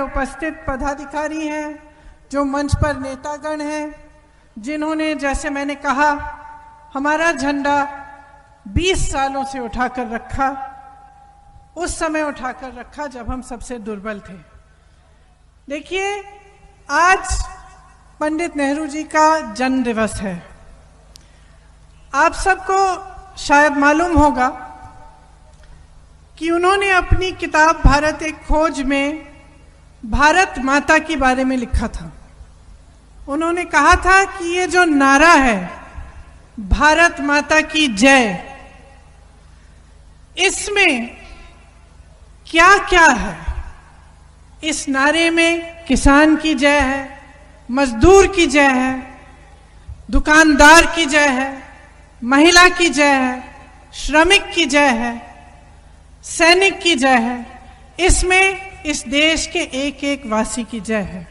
उपस्थित पदाधिकारी हैं, जो मंच पर नेतागण हैं, जिन्होंने, जैसे मैंने कहा, हमारा झंडा 20 सालों से उठाकर रखा, उस समय उठाकर रखा जब हम सबसे दुर्बल थे। देखिए, आज पंडित नेहरू जी का जन्म दिवस है। आप सबको शायद मालूम होगा कि उन्होंने अपनी किताब भारत एक खोज में भारत माता के बारे में लिखा था। उन्होंने कहा था कि ये जो नारा है, भारत माता की जय, इसमें क्या क्या है। इस नारे में किसान की जय है, मजदूर की जय है, दुकानदार की जय है, महिला की जय है, श्रमिक की जय है, सैनिक की जय है। इसमें इस देश के एक एक वासी की जय है।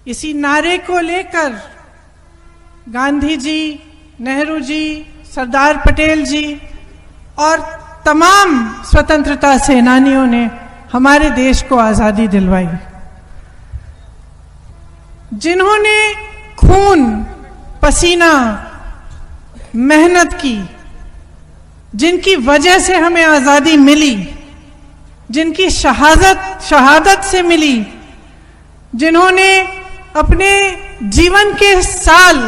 इसी नारे को लेकर गांधी जी, नेहरू जी, सरदार पटेल जी और तमाम स्वतंत्रता सेनानियों ने हमारे देश को आजादी दिलवाई। जिन्होंने खून, पसीना, मेहनत की, जिनकी वजह से हमें आजादी मिली, जिनकी शहादत से मिली, जिन्होंने अपने जीवन के साल,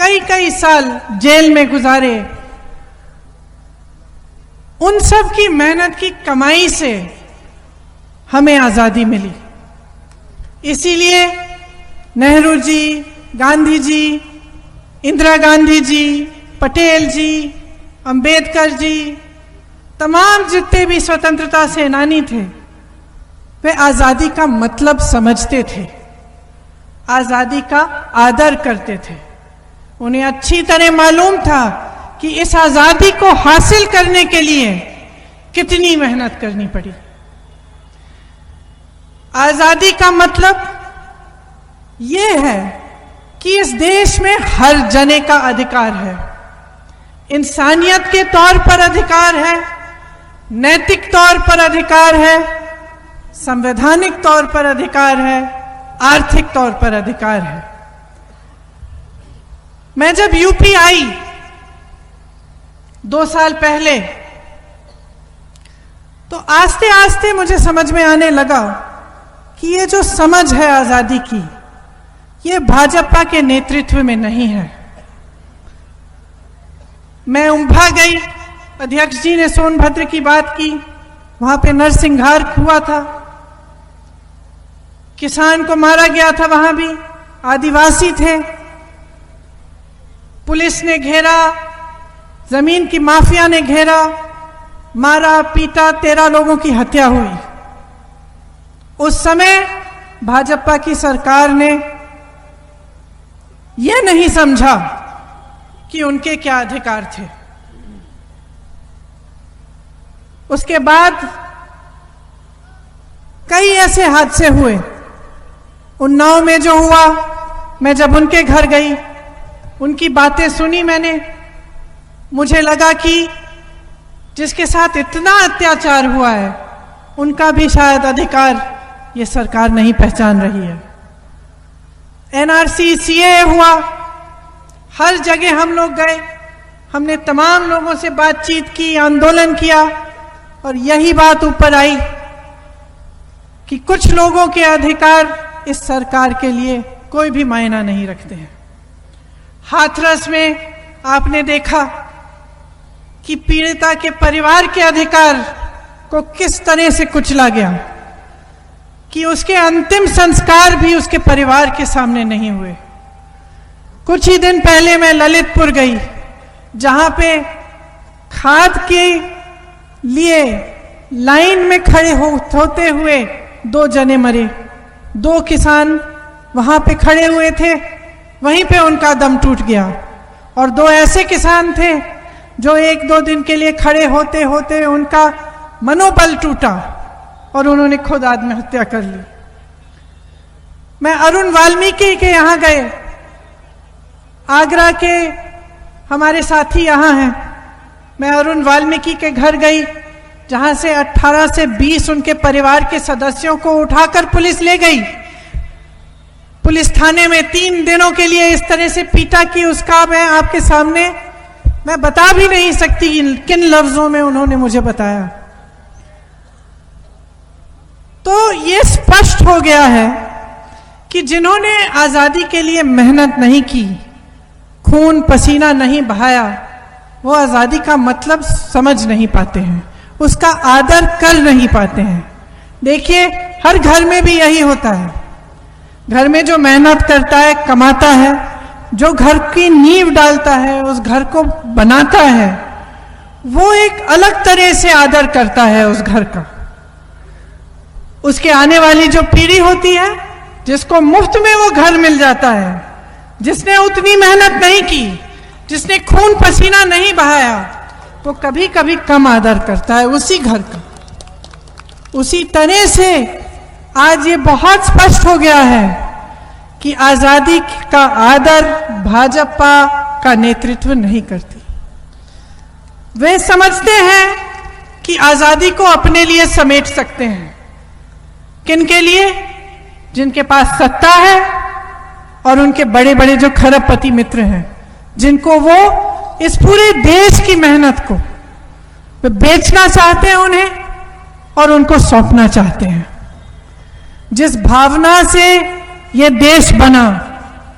कई साल जेल में गुजारे, उन सब की मेहनत की कमाई से हमें आजादी मिली। इसीलिए नेहरू जी, गांधी जी, इंदिरा गांधी जी, पटेल जी, अंबेडकर जी, तमाम जितने भी स्वतंत्रता सेनानी थे, वे आजादी का मतलब समझते थे, आजादी का आदर करते थे। उन्हें अच्छी तरह मालूम था कि इस आजादी को हासिल करने के लिए कितनी मेहनत करनी पड़ी। आजादी का मतलब ये है कि इस देश में हर जने का अधिकार है, इंसानियत के तौर पर अधिकार है, नैतिक तौर पर अधिकार है, संवैधानिक तौर पर अधिकार है, आर्थिक तौर पर अधिकार है। मैं जब यूपी आई 2 साल पहले, तो आस्ते आस्ते मुझे समझ में आने लगा कि ये जो समझ है आजादी की, ये भाजपा के नेतृत्व में नहीं है। मैं उम्भा गई, अध्यक्ष जी ने सोनभद्र की बात की, वहां पे नरसंहार हुआ था, किसान को मारा गया था, वहां भी आदिवासी थे, पुलिस ने घेरा, जमीन की माफिया ने घेरा, मारा पीटा, 13 लोगों की हत्या हुई। उस समय भाजपा की सरकार ने यह नहीं समझा कि उनके क्या अधिकार थे। उसके बाद कई ऐसे हादसे हुए। उन्नाव में जो हुआ, मैं जब उनके घर गई, उनकी बातें सुनी मैंने, मुझे लगा कि जिसके साथ इतना अत्याचार हुआ है, उनका भी शायद अधिकार ये सरकार नहीं पहचान रही है। एनआरसी, सीए हुआ, हर जगह हम लोग गए, हमने तमाम लोगों से बातचीत की, आंदोलन किया, और यही बात ऊपर आई कि कुछ लोगों के अधिकार इस सरकार के लिए कोई भी मायना नहीं रखते हैं। हाथरस में आपने देखा कि पीड़िता के परिवार के अधिकार को किस तरह से कुचला गया, कि उसके अंतिम संस्कार भी उसके परिवार के सामने नहीं हुए। कुछ ही दिन पहले मैं ललितपुर गई, जहां पे खाद के लिए लाइन में खड़े होते हुए 2 जने मरे। 2 किसान वहां पे खड़े हुए थे, वहीं पे उनका दम टूट गया। और 2 ऐसे किसान थे जो 1-2 दिन के लिए खड़े होते होते उनका मनोबल टूटा और उन्होंने खुद आत्महत्या कर ली। मैं अरुण वाल्मीकि के यहाँ गए, आगरा के हमारे साथी यहाँ हैं, मैं अरुण वाल्मीकि के घर गई, जहां से 18 से 20 उनके परिवार के सदस्यों को उठाकर पुलिस ले गई, पुलिस थाने में 3 दिनों के लिए इस तरह से पीटा कि उसका मैं आपके सामने मैं बता भी नहीं सकती किन लफ्जों में उन्होंने मुझे बताया। तो ये स्पष्ट हो गया है कि जिन्होंने आजादी के लिए मेहनत नहीं की, खून पसीना नहीं बहाया, वो आजादी का मतलब समझ नहीं पाते हैं, उसका आदर कर नहीं पाते हैं। देखिए, हर घर में भी यही होता है। घर में जो मेहनत करता है, कमाता है, जो घर की नींव डालता है, उस घर को बनाता है, वो एक अलग तरह से आदर करता है उस घर का। उसके आने वाली जो पीढ़ी होती है, जिसको मुफ्त में वो घर मिल जाता है, जिसने उतनी मेहनत नहीं की, जिसने खून पसीना नहीं बहाया, वो कभी कभी कम आदर करता है उसी घर का। उसी तरह से आज ये बहुत स्पष्ट हो गया है कि आजादी का आदर भाजपा का नेतृत्व नहीं करती। वे समझते हैं कि आजादी को अपने लिए समेट सकते हैं। किनके लिए? जिनके पास सत्ता है और उनके बड़े बड़े जो खरबपति मित्र हैं, जिनको वो इस पूरे देश की मेहनत को वे बेचना चाहते हैं उन्हें, और उनको सौंपना चाहते हैं। जिस भावना से ये देश बना,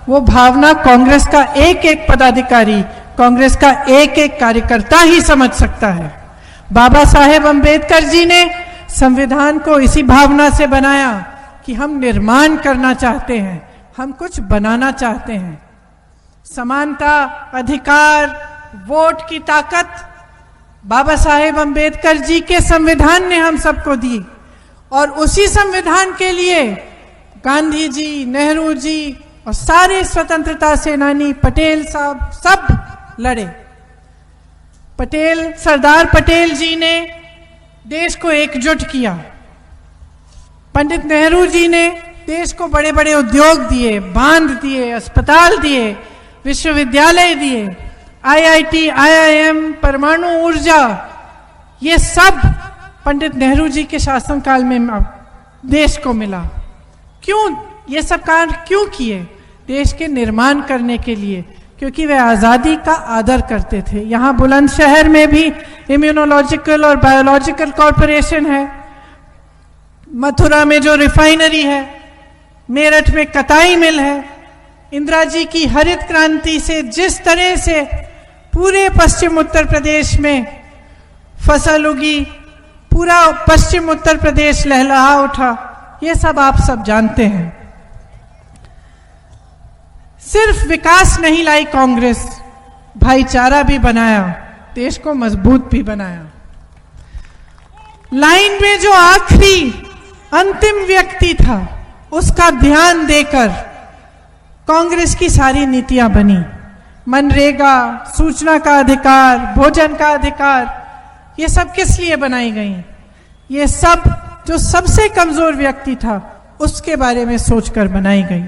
वो भावना कांग्रेस का एक एक पदाधिकारी, कांग्रेस का एक एक कार्यकर्ता ही समझ सकता है। बाबा साहेब अंबेडकर जी ने संविधान को इसी भावना से बनाया कि हम निर्माण करना चाहते हैं, हम कुछ बनाना चाहते हैं। समानता, अधिकार, वोट की ताकत बाबा साहेब अंबेडकर जी के संविधान ने हम सबको दी, और उसी संविधान के लिए गांधी जी, नेहरू जी और सारे स्वतंत्रता सेनानी, पटेल साहब सब लड़े। सरदार पटेल जी ने देश को एकजुट किया। पंडित नेहरू जी ने देश को बड़े बड़े उद्योग दिए, बांध दिए, अस्पताल दिए, विश्वविद्यालय दिए, आईआईटी, आईआईएम, परमाणु ऊर्जा, ये सब पंडित नेहरू जी के शासनकाल में देश को मिला। क्यों ये सब कार्य क्यों किए? देश के निर्माण करने के लिए, क्योंकि वे आजादी का आदर करते थे। यहाँ बुलंदशहर में भी इम्यूनोलॉजिकल और बायोलॉजिकल कॉरपोरेशन है, मथुरा में जो रिफाइनरी है, मेरठ में कताई मिल है। इंदिरा जी की हरित क्रांति से जिस तरह से पूरे पश्चिम उत्तर प्रदेश में फसल उगी, पूरा पश्चिम उत्तर प्रदेश लहलहा उठा, ये सब आप सब जानते हैं। सिर्फ विकास नहीं लाई कांग्रेस, भाईचारा भी बनाया, देश को मजबूत भी बनाया। लाइन में जो आखिरी अंतिम व्यक्ति था, उसका ध्यान देकर कांग्रेस की सारी नीतियां बनी। मनरेगा, सूचना का अधिकार, भोजन का अधिकार, ये सब किस लिए बनाई गई? ये सब जो सबसे कमजोर व्यक्ति था, उसके बारे में सोचकर बनाई गई।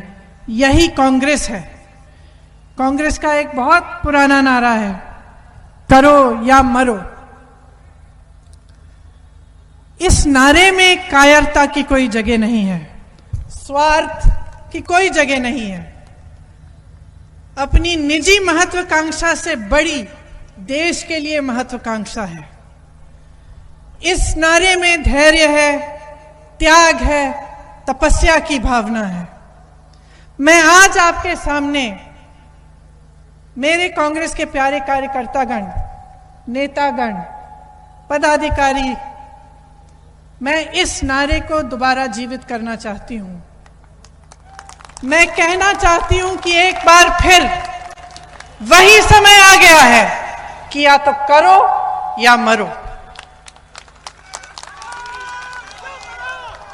यही कांग्रेस है। कांग्रेस का एक बहुत पुराना नारा है, करो या मरो। इस नारे में कायरता की कोई जगह नहीं है, स्वार्थ की कोई जगह नहीं है। अपनी निजी महत्वाकांक्षा से बड़ी देश के लिए महत्वाकांक्षा है। इस नारे में धैर्य है, त्याग है, तपस्या की भावना है। मैं आज आपके सामने मेरे कांग्रेस के प्यारे कार्यकर्तागण, नेतागण, पदाधिकारी, मैं इस नारे को दोबारा जीवित करना चाहती हूं। मैं कहना चाहती हूं कि एक बार फिर वही समय आ गया है कि या तो करो या मरो।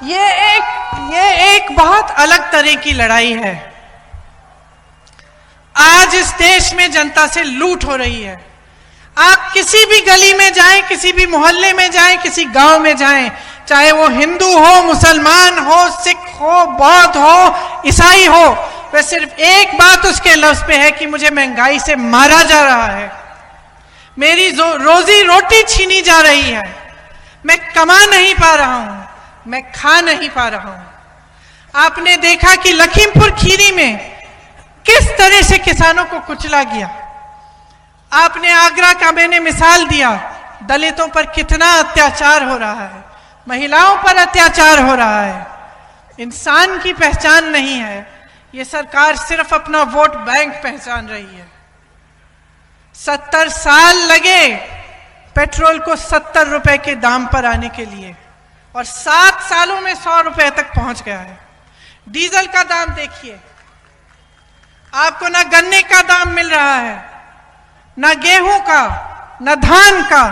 ये एक बहुत अलग तरह की लड़ाई है। आज इस देश में जनता से लूट हो रही है। आप किसी भी गली में जाएं, किसी भी मोहल्ले में जाएं, किसी गांव में जाएं, चाहे वो हिंदू हो, मुसलमान हो, सिख हो, बौद्ध हो, ईसाई हो, वह सिर्फ एक बात उसके लफ्ज पे है कि मुझे महंगाई से मारा जा रहा है, मेरी रोजी रोटी छीनी जा रही है, मैं कमा नहीं पा रहा हूं, मैं खा नहीं पा रहा हूं। आपने देखा कि लखीमपुर खीरी में किस तरह से किसानों को कुचला गया। आपने आगरा का मैंने मिसाल दिया, दलितों पर कितना अत्याचार हो रहा है, महिलाओं पर अत्याचार हो रहा है। इंसान की पहचान नहीं है, ये सरकार सिर्फ अपना वोट बैंक पहचान रही है। 70 साल लगे पेट्रोल को 70 रुपए के दाम पर आने के लिए और 7 सालों में 100 रुपए तक पहुंच गया है। डीजल का दाम देखिए, आपको ना गन्ने का दाम मिल रहा है, ना गेहूं का, ना धान का।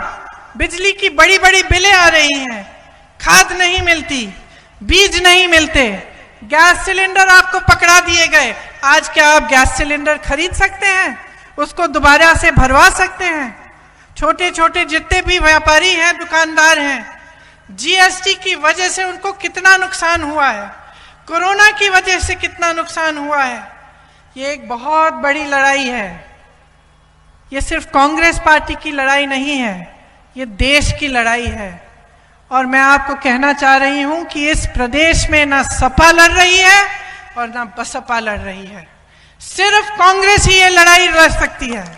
बिजली की बड़ी बड़ी बिलें आ रही हैं, खाद नहीं मिलती, बीज नहीं मिलते, गैस सिलेंडर आपको पकड़ा दिए गए। आज क्या आप गैस सिलेंडर खरीद सकते हैं? उसको दोबारा से भरवा सकते हैं? छोटे छोटे जितने भी व्यापारी हैं, दुकानदार हैं, जीएसटी की वजह से उनको कितना नुकसान हुआ है, कोरोना की वजह से कितना नुकसान हुआ है। ये एक बहुत बड़ी लड़ाई है। ये सिर्फ कांग्रेस पार्टी की लड़ाई नहीं है, ये देश की लड़ाई है। और मैं आपको कहना चाह रही हूं कि इस प्रदेश में ना सपा लड़ रही है और ना बसपा लड़ रही है, सिर्फ कांग्रेस ही ये लड़ाई लड़ सकती है।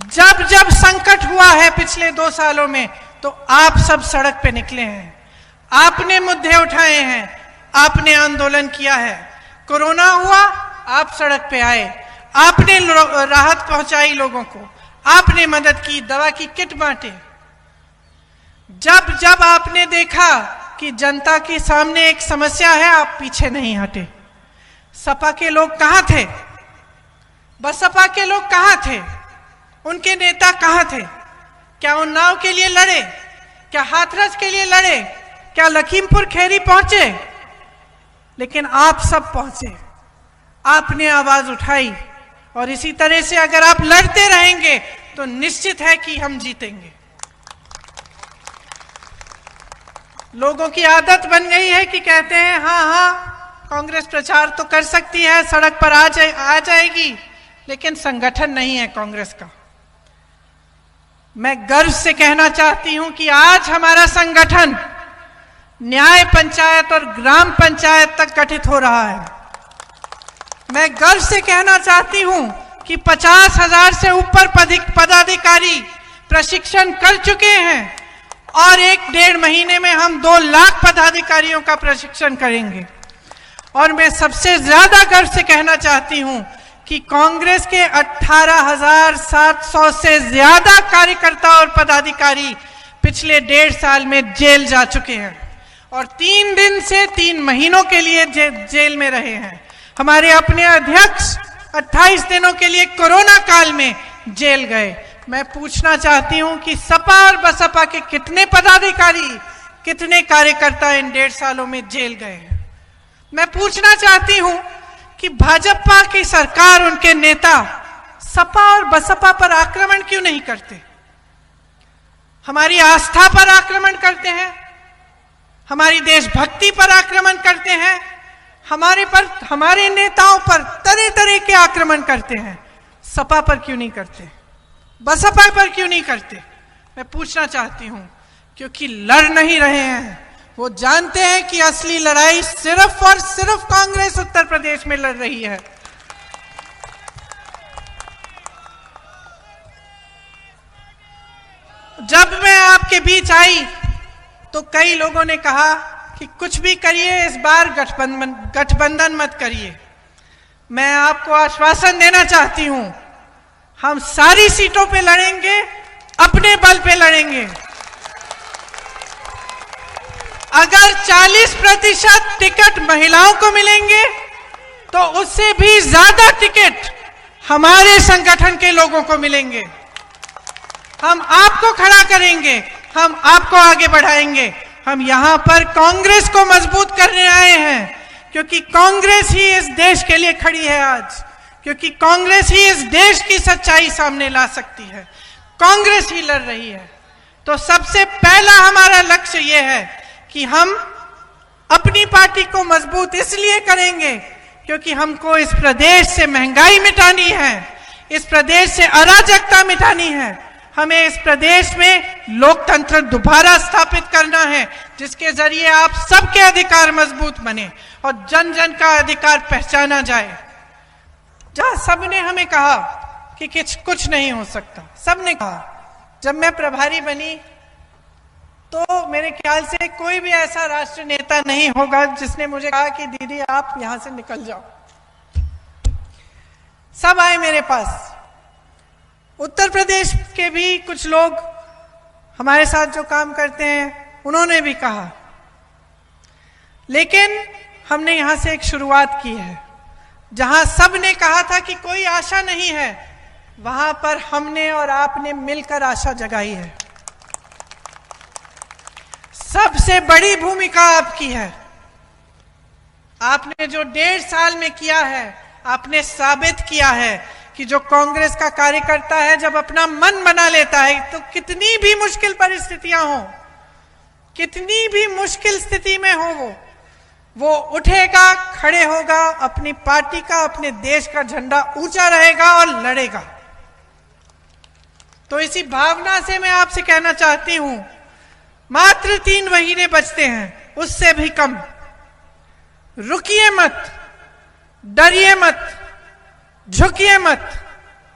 जब जब संकट हुआ है पिछले 2 सालों में, तो आप सब सड़क पे निकले हैं, आपने मुद्दे उठाए हैं, आपने आंदोलन किया है। कोरोना हुआ, आप सड़क पे आए, आपने राहत पहुंचाई लोगों को, आपने मदद की, दवा की किट बांटे। जब जब आपने देखा कि जनता के सामने एक समस्या है, आप पीछे नहीं हटे। सपा के लोग कहां थे? बसपा के लोग कहां थे? उनके नेता कहां थे? क्या उन्नाव के लिए लड़े? क्या हाथरस के लिए लड़े? क्या लखीमपुर खीरी पहुंचे? लेकिन आप सब पहुंचे, आपने आवाज उठाई। और इसी तरह से अगर आप लड़ते रहेंगे तो निश्चित है कि हम जीतेंगे। लोगों की आदत बन गई है कि कहते हैं हाँ हाँ कांग्रेस प्रचार तो कर सकती है, सड़क पर आ जाएगी, लेकिन संगठन नहीं है कांग्रेस का। मैं गर्व से कहना चाहती हूं कि आज हमारा संगठन न्याय पंचायत और ग्राम पंचायत तक गठित हो रहा है। मैं गर्व से कहना चाहती हूं कि 50,000 से ऊपर पदाधिकारी प्रशिक्षण कर चुके हैं और 1-1.5 महीने में हम 2 लाख पदाधिकारियों का प्रशिक्षण करेंगे। और मैं सबसे ज्यादा गर्व से कहना चाहती हूं कि कांग्रेस के 18,700 से ज्यादा कार्यकर्ता और पदाधिकारी पिछले 1.5 साल में जेल जा चुके हैं और 3 दिन से 3 महीनों के लिए जेल में रहे हैं। हमारे अपने अध्यक्ष 28 दिनों के लिए कोरोना काल में जेल गए। मैं पूछना चाहती हूं कि सपा और बसपा के कितने पदाधिकारी, कितने कार्यकर्ता इन 1.5 सालों में जेल गए हैं? मैं पूछना चाहती हूं कि भाजपा की सरकार, उनके नेता सपा और बसपा पर आक्रमण क्यों नहीं करते? हमारी आस्था पर आक्रमण करते हैं, हमारी देशभक्ति पर आक्रमण करते हैं, हमारे नेताओं पर तरह तरह के आक्रमण करते हैं। सपा पर क्यों नहीं करते? बसपा पर क्यों नहीं करते? मैं पूछना चाहती हूं, क्योंकि लड़ नहीं रहे हैं। वो जानते हैं कि असली लड़ाई सिर्फ और सिर्फ कांग्रेस उत्तर प्रदेश में लड़ रही है। जब मैं आपके बीच आई तो कई लोगों ने कहा कि कुछ भी करिए, इस बार गठबंधन मत करिए। मैं आपको आश्वासन देना चाहती हूं, हम सारी सीटों पे लड़ेंगे, अपने बल पे लड़ेंगे। अगर 40% टिकट महिलाओं को मिलेंगे तो उससे भी ज्यादा टिकट हमारे संगठन के लोगों को मिलेंगे। हम आपको खड़ा करेंगे, हम आपको आगे बढ़ाएंगे। हम यहां पर कांग्रेस को मजबूत करने आए हैं, क्योंकि कांग्रेस ही इस देश के लिए खड़ी है आज, क्योंकि कांग्रेस ही इस देश की सच्चाई सामने ला सकती है। कांग्रेस ही लड़ रही है। तो सबसे पहला हमारा लक्ष्य यह है कि हम अपनी पार्टी को मजबूत इसलिए करेंगे क्योंकि हमको इस प्रदेश से महंगाई मिटानी है, इस प्रदेश से अराजकता मिटानी है, हमें इस प्रदेश में लोकतंत्र दोबारा स्थापित करना है, जिसके जरिए आप सबके अधिकार मजबूत बने और जन जन का अधिकार पहचाना जाए। जहां सबने हमें कहा कि कुछ नहीं हो सकता, सबने कहा, जब मैं प्रभारी बनी तो मेरे ख्याल से कोई भी ऐसा राष्ट्र नेता नहीं होगा जिसने मुझे कहा कि दीदी आप यहां से निकल जाओ। सब आए मेरे पास। उत्तर प्रदेश के भी कुछ लोग हमारे साथ जो काम करते हैं उन्होंने भी कहा, लेकिन हमने यहां से एक शुरुआत की है। जहां सबने कहा था कि कोई आशा नहीं है, वहां पर हमने और आपने मिलकर आशा जगाई है। सबसे बड़ी भूमिका आपकी है। आपने जो 1.5 साल में किया है, आपने साबित किया है कि जो कांग्रेस का कार्यकर्ता है जब अपना मन बना लेता है तो कितनी भी मुश्किल परिस्थितियां हो, कितनी भी मुश्किल स्थिति में हो, वो उठेगा, खड़े होगा, अपनी पार्टी का, अपने देश का झंडा ऊंचा रहेगा और लड़ेगा। तो इसी भावना से मैं आपसे कहना चाहती हूं, मात्र 3 महीने बचते हैं, उससे भी कम। रुकिए मत, डरिए मत, झुकिए मत,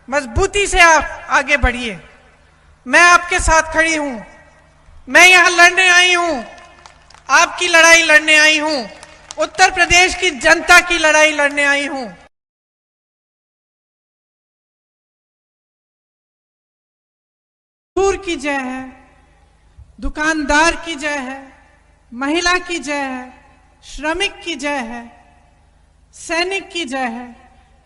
मजबूती से आप आगे बढ़िए। मैं आपके साथ खड़ी हूं, मैं यहां लड़ने आई हूं, आपकी लड़ाई लड़ने आई हूं, उत्तर प्रदेश की जनता की लड़ाई लड़ने आई हूं। मजदूर की जय है, दुकानदार की जय है, महिला की जय है, श्रमिक की जय है, सैनिक की जय है।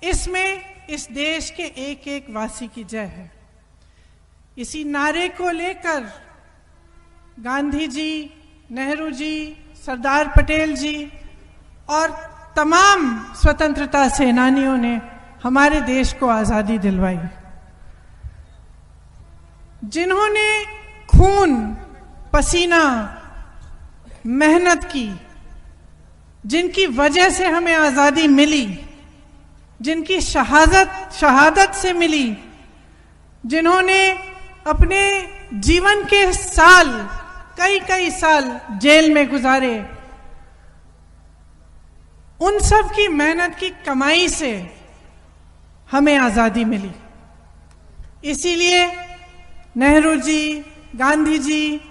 इसमें इस देश के एक एक वासी की जय है। इसी नारे को लेकर गांधी जी, नेहरू जी, सरदार पटेल जी और तमाम स्वतंत्रता सेनानियों ने हमारे देश को आजादी दिलवाई। जिन्होंने खून, पसीना, मेहनत की, जिनकी वजह से हमें आजादी मिली, जिनकी शहादत से मिली, जिन्होंने अपने जीवन के साल, कई साल जेल में गुजारे, उन सब की मेहनत की कमाई से हमें आजादी मिली। इसीलिए नेहरू जी, गांधी जी,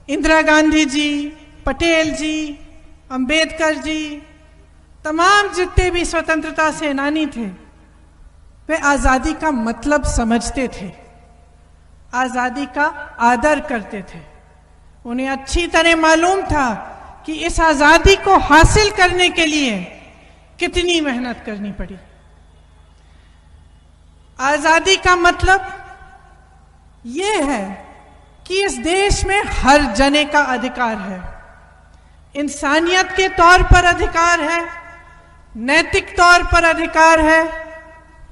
इंदिरा गांधी जी, पटेल जी, अंबेडकर जी, तमाम जितने भी स्वतंत्रता सेनानी थे, वे आजादी का मतलब समझते थे, आजादी का आदर करते थे। उन्हें अच्छी तरह मालूम था कि इस आजादी को हासिल करने के लिए कितनी मेहनत करनी पड़ी। आजादी का मतलब यह है कि इस देश में हर जने का अधिकार है, इंसानियत के तौर पर अधिकार है, नैतिक तौर पर अधिकार है,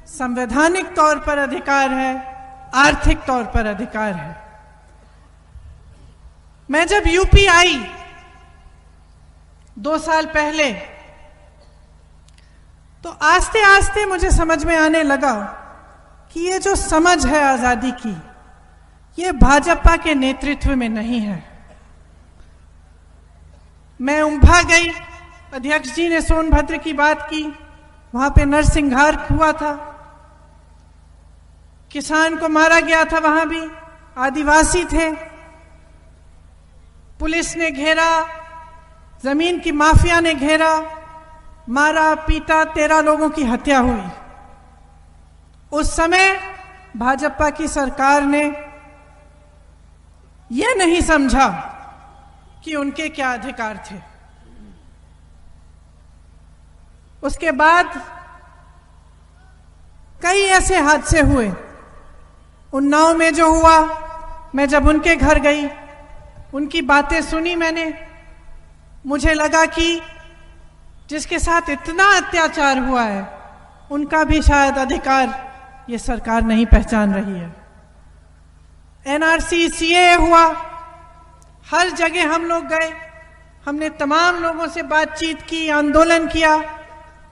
संवैधानिक तौर पर अधिकार है, आर्थिक तौर पर अधिकार है। मैं जब यूपी आई 2 साल पहले, तो आस्ते आस्ते मुझे समझ में आने लगा कि ये जो समझ है आजादी की, ये भाजपा के नेतृत्व में नहीं है। मैं उम्भा गई, अध्यक्ष जी ने सोनभद्र की बात की, वहां पे नरसंहार हुआ था, किसान को मारा गया था, वहां भी आदिवासी थे, पुलिस ने घेरा, जमीन की माफिया ने घेरा, मारा पीटा, 13 लोगों की हत्या हुई। उस समय भाजपा की सरकार ने यह नहीं समझा कि उनके क्या अधिकार थे। उसके बाद कई ऐसे हादसे हुए। उन्नाव में जो हुआ, मैं जब उनके घर गई, उनकी बातें सुनी मैंने, मुझे लगा कि जिसके साथ इतना अत्याचार हुआ है, उनका भी शायद अधिकार ये सरकार नहीं पहचान रही है। एनआरसी, सीएए हुआ, हर जगह हम लोग गए, हमने तमाम लोगों से बातचीत की, आंदोलन किया,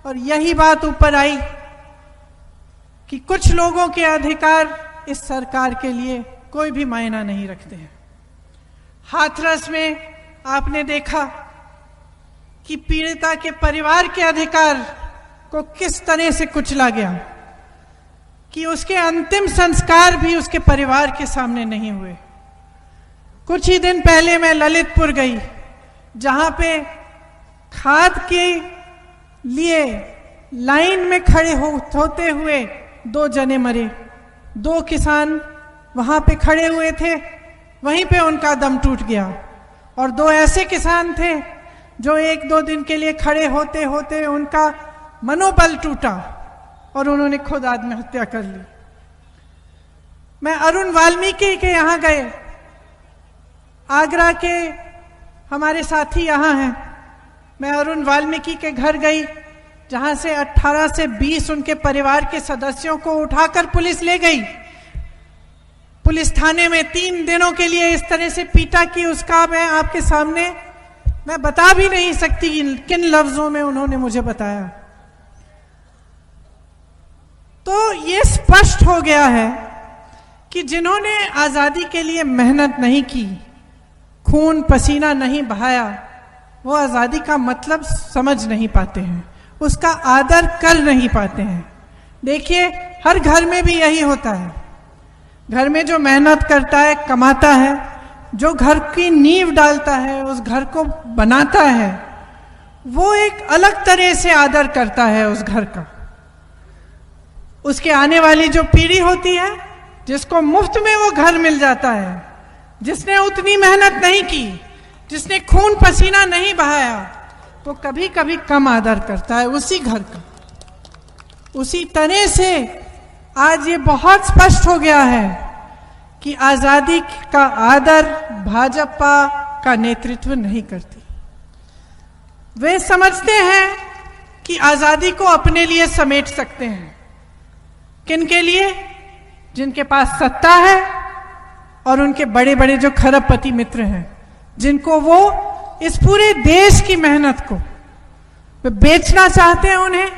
और यही बात ऊपर आई कि कुछ लोगों के अधिकार इस सरकार के लिए कोई भी मायना नहीं रखते हैं। हाथरस में आपने देखा कि पीड़िता के परिवार के अधिकार को किस तरह से कुचला गया, कि उसके अंतिम संस्कार भी उसके परिवार के सामने नहीं हुए। कुछ ही दिन पहले मैं ललितपुर गई, जहां पे खाद के लिए लाइन में खड़े होते हुए 2 जने मरे। 2 किसान वहां पे खड़े हुए थे, वहीं पे उनका दम टूट गया। और 2 ऐसे किसान थे जो 1-2 दिन के लिए खड़े होते होते उनका मनोबल टूटा और उन्होंने खुद आत्महत्या कर ली। मैं अरुण वाल्मीकि के यहाँ गए, आगरा के हमारे साथी यहाँ हैं। मैं अरुण वाल्मीकि के घर गई, जहां से 18 से 20 उनके परिवार के सदस्यों को उठाकर पुलिस ले गई। पुलिस थाने में 3 दिनों के लिए इस तरह से पीटा कि उसका मैं आपके सामने मैं बता भी नहीं सकती किन लफ्जों में उन्होंने मुझे बताया। तो ये स्पष्ट हो गया है कि जिन्होंने आजादी के लिए मेहनत नहीं की, खून पसीना नहीं बहाया, वो आजादी का मतलब समझ नहीं पाते हैं, उसका आदर कर नहीं पाते हैं। देखिए, हर घर में भी यही होता है। घर में जो मेहनत करता है, कमाता है, जो घर की नींव डालता है, उस घर को बनाता है, वो एक अलग तरह से आदर करता है उस घर का। उसके आने वाली जो पीढ़ी होती है, जिसको मुफ्त में वो घर मिल जाता है, जिसने उतनी मेहनत नहीं की, जिसने खून पसीना नहीं बहाया, वो कभी कभी कम आदर करता है उसी घर का। उसी तरह से आज ये बहुत स्पष्ट हो गया है कि आजादी का आदर भाजपा का नेतृत्व नहीं करती। वे समझते हैं कि आजादी को अपने लिए समेट सकते हैं। किनके लिए? जिनके पास सत्ता है और उनके बड़े बड़े जो खरबपति मित्र हैं, जिनको वो इस पूरे देश की मेहनत को वे बेचना चाहते हैं उन्हें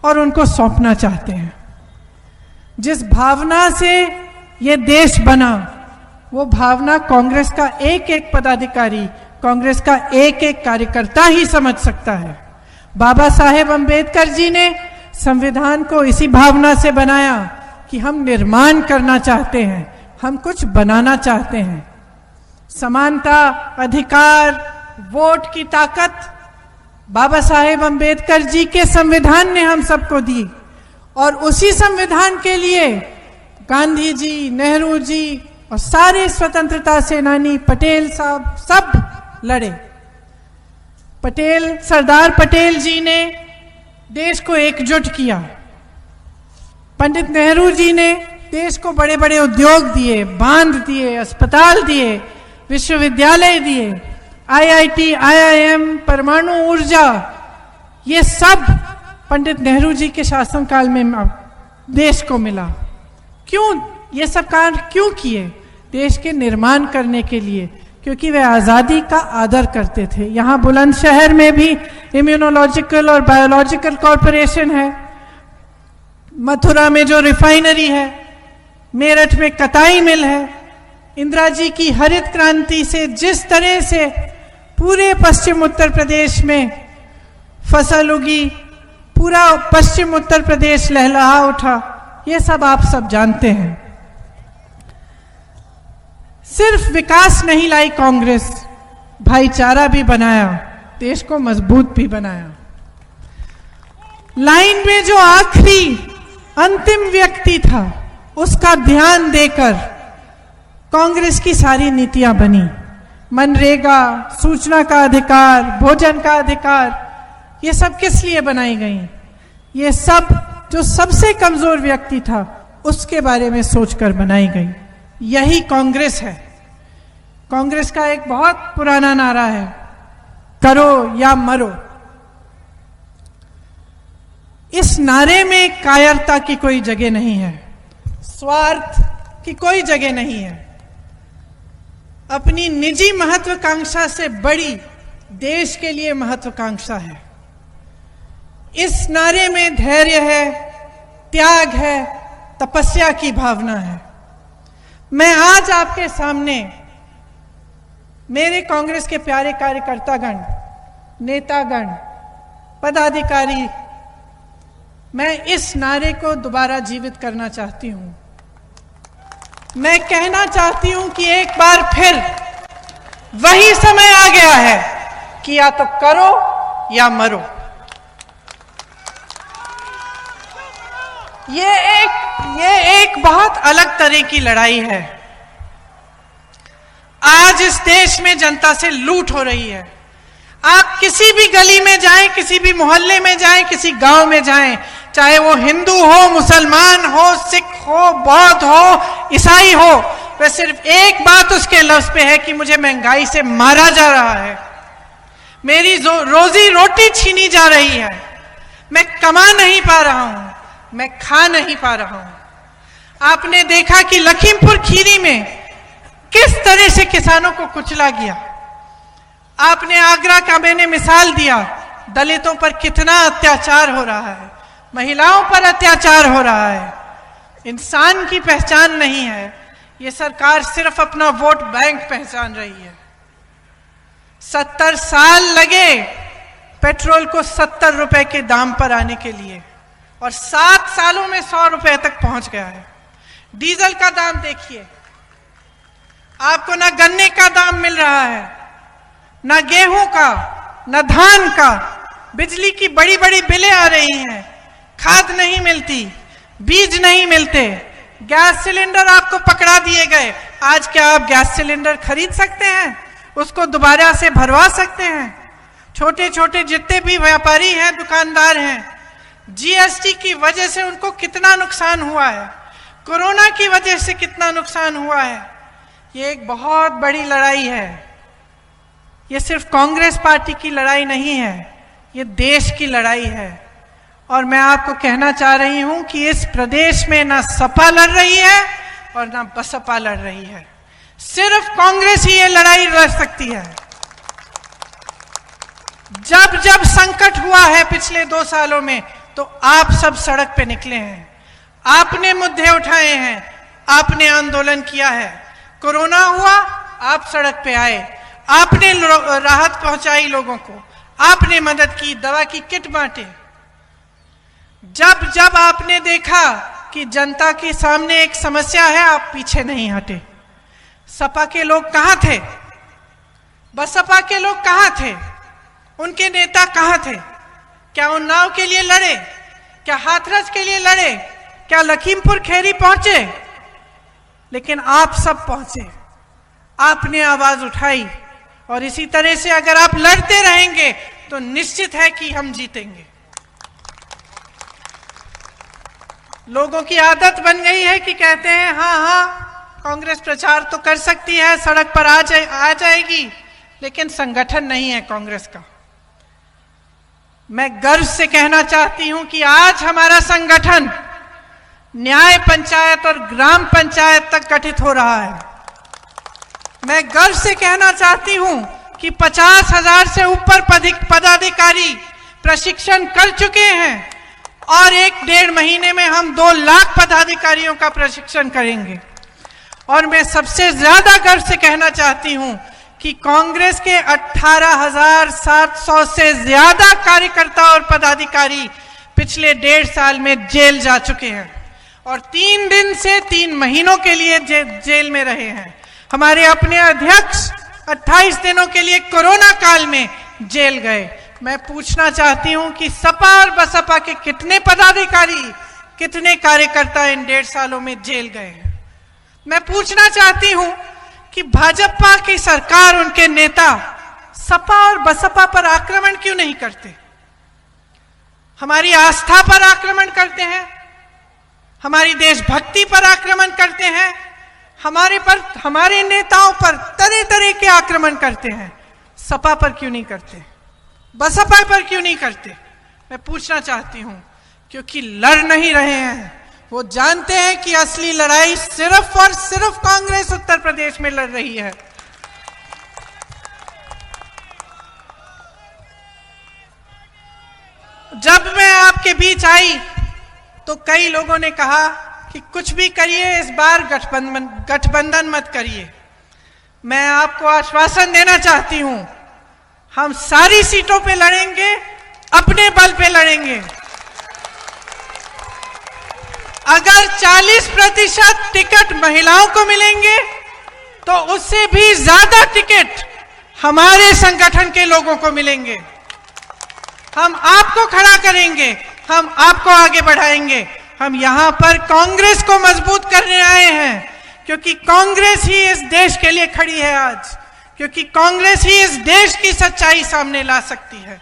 और उनको सौंपना चाहते हैं। जिस भावना से ये देश बना, वो भावना कांग्रेस का एक एक पदाधिकारी, कांग्रेस का एक एक कार्यकर्ता ही समझ सकता है। बाबा साहेब अंबेडकर जी ने संविधान को इसी भावना से बनाया कि हम निर्माण करना चाहते हैं, हम कुछ बनाना चाहते हैं। समानता, अधिकार, वोट की ताकत बाबा साहेब अंबेडकर जी के संविधान ने हम सबको दी, और उसी संविधान के लिए गांधी जी, नेहरू जी और सारे स्वतंत्रता सेनानी, पटेल साहब सब लड़े। सरदार पटेल जी ने देश को एकजुट किया। पंडित नेहरू जी ने देश को बड़े बड़े उद्योग दिए, बांध दिए, अस्पताल दिए, विश्वविद्यालय दिए, आईआईटी, आईआईएम, परमाणु ऊर्जा, ये सब पंडित नेहरू जी के शासनकाल में देश को मिला। क्यों ये सब कार्य क्यों किए? देश के निर्माण करने के लिए, क्योंकि वे आजादी का आदर करते थे। यहाँ बुलंदशहर में भी इम्यूनोलॉजिकल और बायोलॉजिकल कॉरपोरेशन है, मथुरा में जो रिफाइनरी है, मेरठ में कताई मिल है। इंदिरा जी की हरित क्रांति से जिस तरह से पूरे पश्चिम उत्तर प्रदेश में फसल उगी, पूरा पश्चिम उत्तर प्रदेश लहलहा उठा, ये सब आप सब जानते हैं। सिर्फ विकास नहीं लाई कांग्रेस, भाईचारा भी बनाया, देश को मजबूत भी बनाया। लाइन में जो आखिरी अंतिम व्यक्ति था, उसका ध्यान देकर कांग्रेस की सारी नीतियां बनी। मनरेगा, सूचना का अधिकार, भोजन का अधिकार, ये सब किस लिए बनाई गई? ये सब जो सबसे कमजोर व्यक्ति था, उसके बारे में सोचकर बनाई गई। यही कांग्रेस है। कांग्रेस का एक बहुत पुराना नारा है, करो या मरो। इस नारे में कायरता की कोई जगह नहीं है, स्वार्थ की कोई जगह नहीं है। अपनी निजी महत्वाकांक्षा से बड़ी देश के लिए महत्वाकांक्षा है। इस नारे में धैर्य है, त्याग है, तपस्या की भावना है। मैं आज आपके सामने मेरे कांग्रेस के प्यारे कार्यकर्तागण, नेतागण, पदाधिकारी, मैं इस नारे को दोबारा जीवित करना चाहती हूं। मैं कहना चाहती हूं कि एक बार फिर वही समय आ गया है कि या तो करो या मरो। ये एक बहुत अलग तरह की लड़ाई है। आज इस देश में जनता से लूट हो रही है। आप किसी भी गली में जाएं, किसी भी मोहल्ले में जाएं, किसी गांव में जाएं, चाहे वो हिंदू हो, मुसलमान हो, सिख हो, बौद्ध हो, ईसाई हो, वह सिर्फ एक बात उसके लफ्ज पे है कि मुझे महंगाई से मारा जा रहा है, मेरी रोजी रोटी छीनी जा रही है, मैं कमा नहीं पा रहा हूं, मैं खा नहीं पा रहा हूं। आपने देखा कि लखीमपुर खीरी में किस तरह से किसानों को कुचला गया। आपने आगरा का मैंने मिसाल दिया, दलितों पर कितना अत्याचार हो रहा है, महिलाओं पर अत्याचार हो रहा है। इंसान की पहचान नहीं है, ये सरकार सिर्फ अपना वोट बैंक पहचान रही है। 70 साल लगे पेट्रोल को 70 रुपए के दाम पर आने के लिए और 7 सालों में 100 रुपए तक पहुंच गया है। डीजल का दाम देखिए, आपको ना गन्ने का दाम मिल रहा है, ना गेहूं का, ना धान का। बिजली की बड़ी बड़ी बिलें आ रही हैं, खाद नहीं मिलती, बीज नहीं मिलते, गैस सिलेंडर आपको पकड़ा दिए गए। आज क्या आप गैस सिलेंडर खरीद सकते हैं? उसको दोबारा से भरवा सकते हैं? छोटे छोटे जितने भी व्यापारी हैं, दुकानदार हैं, जीएसटी की वजह से उनको कितना नुकसान हुआ है, कोरोना की वजह से कितना नुकसान हुआ है। ये एक बहुत बड़ी लड़ाई है। ये सिर्फ कांग्रेस पार्टी की लड़ाई नहीं है, ये देश की लड़ाई है। और मैं आपको कहना चाह रही हूं कि इस प्रदेश में ना सपा लड़ रही है और ना बसपा लड़ रही है, सिर्फ कांग्रेस ही ये लड़ाई लड़ सकती है। जब जब संकट हुआ है पिछले 2 सालों में, तो आप सब सड़क पे निकले हैं, आपने मुद्दे उठाए हैं, आपने आंदोलन किया है। कोरोना हुआ, आप सड़क पे आए, आपने राहत पहुंचाई लोगों को, आपने मदद की, दवा की किट बांटे। जब जब आपने देखा कि जनता के सामने एक समस्या है, आप पीछे नहीं हटे। सपा के लोग कहां थे? बसपा के लोग कहां थे? उनके नेता कहां थे? क्या उन्नाव के लिए लड़े? क्या हाथरस के लिए लड़े? क्या लखीमपुर खीरी पहुंचे? लेकिन आप सब पहुंचे, आपने आवाज उठाई। और इसी तरह से अगर आप लड़ते रहेंगे तो निश्चित है कि हम जीतेंगे। लोगों की आदत बन गई है कि कहते हैं हाँ कांग्रेस प्रचार तो कर सकती है, सड़क पर आ जाएगी, लेकिन संगठन नहीं है कांग्रेस का। मैं गर्व से कहना चाहती हूं कि आज हमारा संगठन न्याय पंचायत और ग्राम पंचायत तक गठित हो रहा है। मैं गर्व से कहना चाहती हूं कि 50,000 से ऊपर पदाधिकारी प्रशिक्षण कर चुके हैं और 1-1.5 महीने में हम 2 लाख पदाधिकारियों का प्रशिक्षण करेंगे। और मैं सबसे ज्यादा गर्व से कहना चाहती हूं कि कांग्रेस के 18,700 से ज्यादा कार्यकर्ता और पदाधिकारी पिछले 1.5 साल में जेल जा चुके हैं और 3 दिन से 3 महीनों के लिए जेल में रहे हैं। हमारे अपने अध्यक्ष 28 दिनों के लिए कोरोना काल में जेल गए। मैं पूछना चाहती हूं कि सपा और बसपा के कितने पदाधिकारी, कितने कार्यकर्ता इन 1.5 सालों में जेल गए हैं? मैं पूछना चाहती हूं कि भाजपा की सरकार, उनके नेता सपा और बसपा पर आक्रमण क्यों नहीं करते? हमारी आस्था पर आक्रमण करते हैं, हमारी देशभक्ति पर आक्रमण करते हैं, हमारे नेताओं पर तरह तरह के आक्रमण करते हैं। सपा पर क्यों नहीं करते? बसपा पर क्यों नहीं करते? मैं पूछना चाहती हूं, क्योंकि लड़ नहीं रहे हैं। वो जानते हैं कि असली लड़ाई सिर्फ और सिर्फ कांग्रेस उत्तर प्रदेश में लड़ रही है। जब मैं आपके बीच आई तो कई लोगों ने कहा कि कुछ भी करिए, इस बार गठबंधन मत करिए। मैं आपको आश्वासन देना चाहती हूं, हम सारी सीटों पे लड़ेंगे, अपने बल पे लड़ेंगे। अगर 40% टिकट महिलाओं को मिलेंगे तो उससे भी ज्यादा टिकट हमारे संगठन के लोगों को मिलेंगे। हम आपको खड़ा करेंगे, हम आपको आगे बढ़ाएंगे। हम यहां पर कांग्रेस को मजबूत करने आए हैं, क्योंकि कांग्रेस ही इस देश के लिए खड़ी है आज, क्योंकि कांग्रेस ही इस देश की सच्चाई सामने ला सकती है,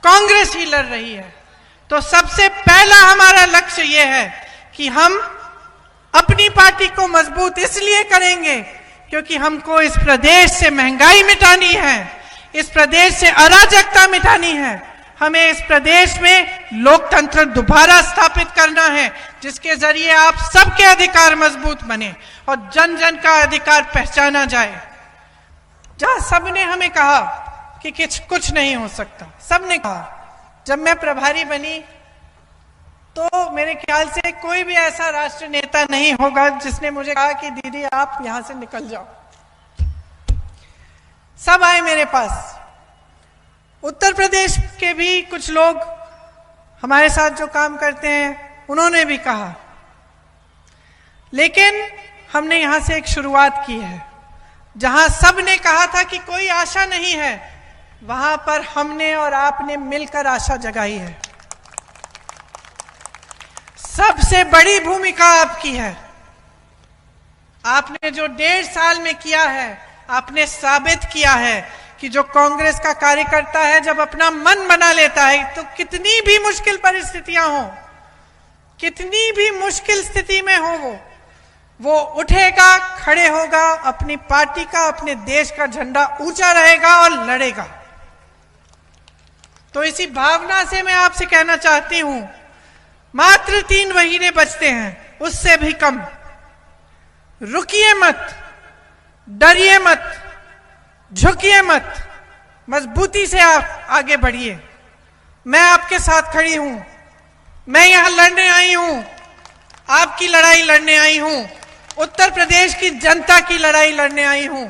कांग्रेस ही लड़ रही है। तो सबसे पहला हमारा लक्ष्य यह है कि हम अपनी पार्टी को मजबूत इसलिए करेंगे क्योंकि हमको इस प्रदेश से महंगाई मिटानी है, इस प्रदेश से अराजकता मिटानी है, हमें इस प्रदेश में लोकतंत्र दोबारा स्थापित करना है, जिसके जरिए आप सबके अधिकार मजबूत बने और जन जन का अधिकार पहचाना जाए। जहां सबने हमें कहा कि कुछ नहीं हो सकता, सबने कहा, जब मैं प्रभारी बनी तो मेरे ख्याल से कोई भी ऐसा राष्ट्र नेता नहीं होगा जिसने मुझे कहा कि दीदी आप यहां से निकल जाओ। सब आए मेरे पास। उत्तर प्रदेश के भी कुछ लोग हमारे साथ जो काम करते हैं उन्होंने भी कहा, लेकिन हमने यहां से एक शुरुआत की है। जहां सबने कहा था कि कोई आशा नहीं है, वहां पर हमने और आपने मिलकर आशा जगाई है। सबसे बड़ी भूमिका आपकी है। आपने जो 1.5 साल में किया है, आपने साबित किया है कि जो कांग्रेस का कार्यकर्ता है जब अपना मन बना लेता है तो कितनी भी मुश्किल परिस्थितियां हो, कितनी भी मुश्किल स्थिति में हो, वो उठेगा, खड़े होगा, अपनी पार्टी का, अपने देश का झंडा ऊंचा रहेगा और लड़ेगा। तो इसी भावना से मैं आपसे कहना चाहती हूं, मात्र 3 महीने बचते हैं, उससे भी कम। रुकिए मत, डरिए मत, झुकिए मत, मजबूती से आप आगे बढ़िए। मैं आपके साथ खड़ी हूं, मैं यहां लड़ने आई हूं, आपकी लड़ाई लड़ने आई हूं, उत्तर प्रदेश की जनता की लड़ाई लड़ने आई हूं।